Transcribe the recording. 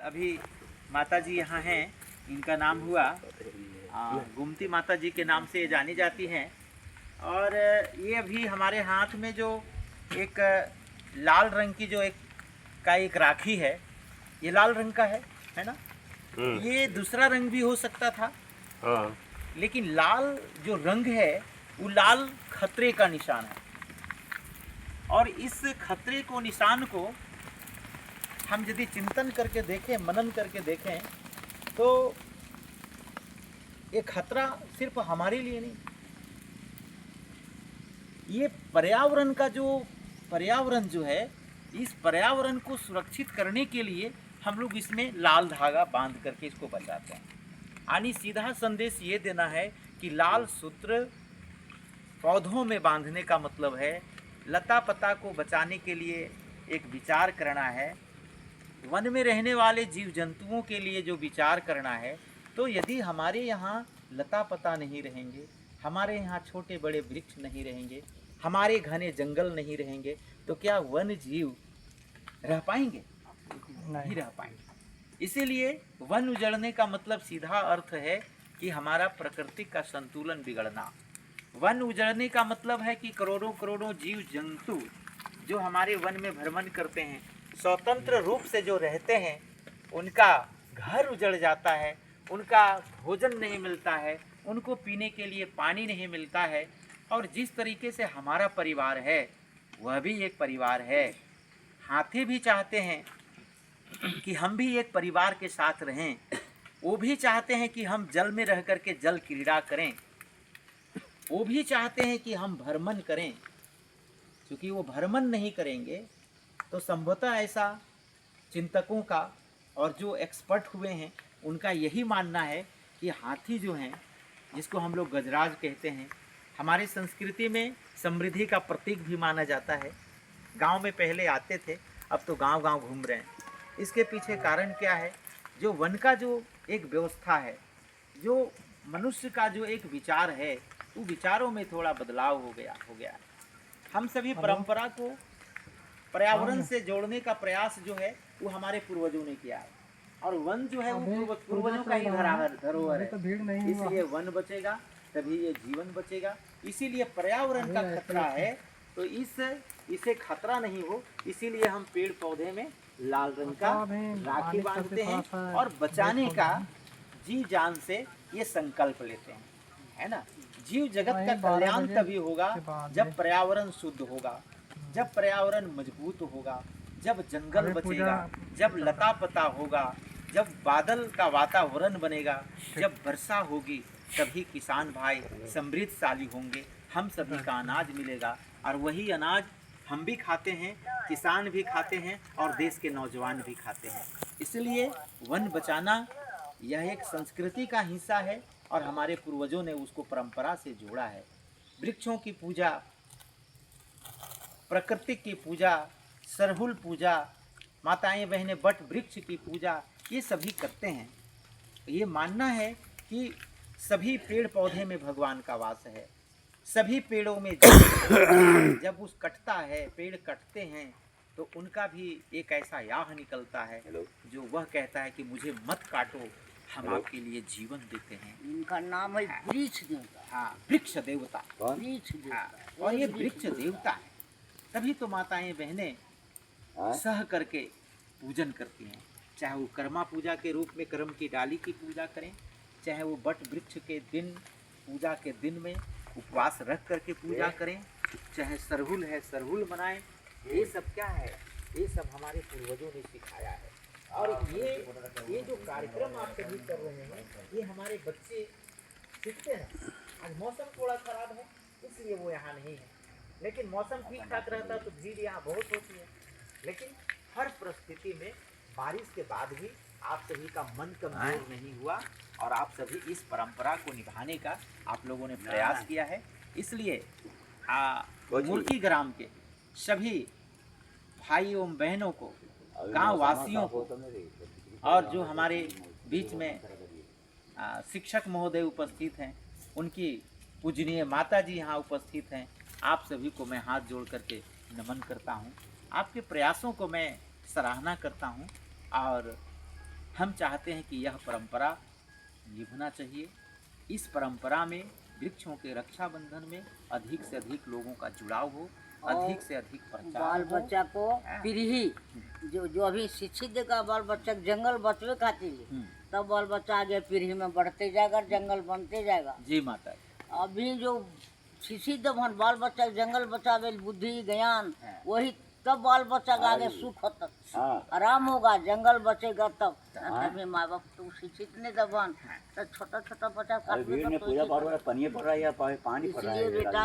अभी माता जी यहाँ हैं, इनका नाम हुआ गुमती माता जी के नाम से जानी जाती हैं। और ये अभी हमारे हाथ में जो एक लाल रंग की जो एक राखी है, ये लाल रंग का है ना। ये दूसरा रंग भी हो सकता था, लेकिन लाल जो रंग है वो लाल खतरे का निशान है। और इस खतरे को निशान को हम यदि चिंतन करके देखें, मनन करके देखें, तो ये खतरा सिर्फ हमारे लिए नहीं, ये पर्यावरण जो है, इस पर्यावरण को सुरक्षित करने के लिए हम लोग इसमें लाल धागा बांध करके इसको बचाते हैं। यानी सीधा संदेश ये देना है कि लाल सूत्र पौधों में बांधने का मतलब है लता पता को बचाने के लिए एक विचार करना है, वन में रहने वाले जीव जंतुओं के लिए जो विचार करना है। तो यदि हमारे यहाँ लता पता नहीं रहेंगे, हमारे यहाँ छोटे बड़े वृक्ष नहीं रहेंगे, हमारे घने जंगल नहीं रहेंगे, तो क्या वन जीव रह पाएंगे? नहीं रह पाएंगे। इसीलिए वन उजड़ने का मतलब सीधा अर्थ है कि हमारा प्रकृति का संतुलन बिगड़ना। वन उजड़ने का मतलब है कि करोड़ों करोड़ों जीव जंतु जो हमारे वन में भ्रमण करते हैं, स्वतंत्र रूप से जो रहते हैं, उनका घर उजड़ जाता है, उनका भोजन नहीं मिलता है, उनको पीने के लिए पानी नहीं मिलता है। और जिस तरीके से हमारा परिवार है वह भी एक परिवार है। हाथी भी चाहते हैं कि हम भी एक परिवार के साथ रहें, वो भी चाहते हैं कि हम जल में रह करके जल क्रीड़ा करें, वो भी चाहते हैं कि हम भ्रमण करें। क्योंकि वो भ्रमण नहीं करेंगे तो संभवतः ऐसा चिंतकों का और जो एक्सपर्ट हुए हैं उनका यही मानना है कि हाथी जो हैं, जिसको हम लोग गजराज कहते हैं, हमारी संस्कृति में समृद्धि का प्रतीक भी माना जाता है। गांव में पहले आते थे, अब तो गांव-गांव घूम रहे हैं। इसके पीछे कारण क्या है? जो वन का जो एक व्यवस्था है, जो मनुष्य का जो एक विचार है, वो विचारों में थोड़ा बदलाव हो गया है। हम सभी परंपरा को पर्यावरण से जोड़ने का प्रयास जो है वो हमारे पूर्वजों ने किया है, और वन जो है वो पूर्वजों का ही धरोहर है। इसलिए वन बचेगा तभी ये जीवन बचेगा। इसीलिए पर्यावरण का खतरा है, तो इसे खतरा नहीं हो, इसीलिए हम पेड़ पौधे में लाल रंग का राखी बांधते हैं और बचाने का जी जान से ये संकल्प लेते हैं, है ना। जीव जगत का कल्याण तभी होगा जब पर्यावरण शुद्ध होगा, जब पर्यावरण मजबूत होगा, जब जंगल बचेगा, जब लता पता होगा, जब बादल का वातावरण बनेगा, जब वर्षा होगी, तभी किसान भाई समृद्धशाली होंगे, हम सभी का अनाज मिलेगा। और वही अनाज हम भी खाते हैं, किसान भी खाते हैं और देश के नौजवान भी खाते हैं। इसलिए वन बचाना यह एक संस्कृति का हिस्सा है और हमारे पूर्वजों ने उसको परंपरा से जोड़ा है। वृक्षों की पूजा, प्रकृति की पूजा, सरहुल पूजा, माताएं बहनें बट वृक्ष की पूजा, ये सभी करते हैं। ये मानना है कि सभी पेड़ पौधे में भगवान का वास है, सभी पेड़ों में जब उस कटता है, पेड़ कटते हैं, तो उनका भी एक ऐसा याह निकलता है जो वह कहता है कि मुझे मत काटो, हम आपके लिए जीवन देते हैं। इनका नाम है वृक्ष देवता। हाँ, वृक्ष देवता। वृक्ष देवता। हाँ, और ये वृक्ष देवता है, तभी तो माताएं बहनें सह करके पूजन करती हैं। चाहे वो कर्मा पूजा के रूप में कर्म की डाली की पूजा करें, चाहे वो बट वृक्ष के दिन, पूजा के दिन में उपवास रख करके पूजा करें, चाहे सरहुल है सरहुल मनाएं। ये सब क्या है? ये सब हमारे पूर्वजों ने सिखाया है। और ये जो कार्यक्रम आप सभी कर रहे हैं, ये हमारे बच्चे सीखते हैं। आज मौसम थोड़ा खराब है इसलिए वो यहाँ नहीं है, लेकिन मौसम ठीक ठाक रहता तो भीड़ यहाँ बहुत होती है। लेकिन हर परिस्थिति में बारिश के बाद भी आप सभी का मन कमजोर नहीं हुआ और आप सभी इस परंपरा को निभाने का आप लोगों ने प्रयास किया है। इसलिए मूर्ति ग्राम के सभी भाई एवं बहनों को, गांव वासियों को, और जो हमारे बीच में शिक्षक महोदय उपस्थित हैं, उनकी पूजनीय माता जी यहाँ उपस्थित हैं, आप सभी को मैं हाथ जोड़ करके नमन करता हूँ। आपके प्रयासों को मैं सराहना करता हूँ और हम चाहते हैं कि यह परंपरा निभना चाहिए। इस परंपरा में वृक्षों के रक्षाबंधन में अधिक से अधिक लोगों का जुड़ाव हो, अधिक से अधिक प्रचार बाल हो। बच्चा को पीढ़ी जो अभी शिक्षित देगा बाल बच्चा के जंगल बचवे खातिर, तब बाल बच्चा आगे पीढ़ी में बढ़ते जाएगा, जंगल बनते जाएगा। जी माता जी। अभी जो शिक्षित भन बाल बच्चा के जंगल बचावे बुद्धि ज्ञान वही, तब बाल बच्चा का आगे सुख होता, आराम होगा, जंगल बचेगा तब। अभी माँ बाप तो शिक्षित नहीं दबन तो छोटा छोटा बच्चा पूजा पाठ पनिए पड़ रहा है या पानी पड़ रहा है। इसलिए बेटा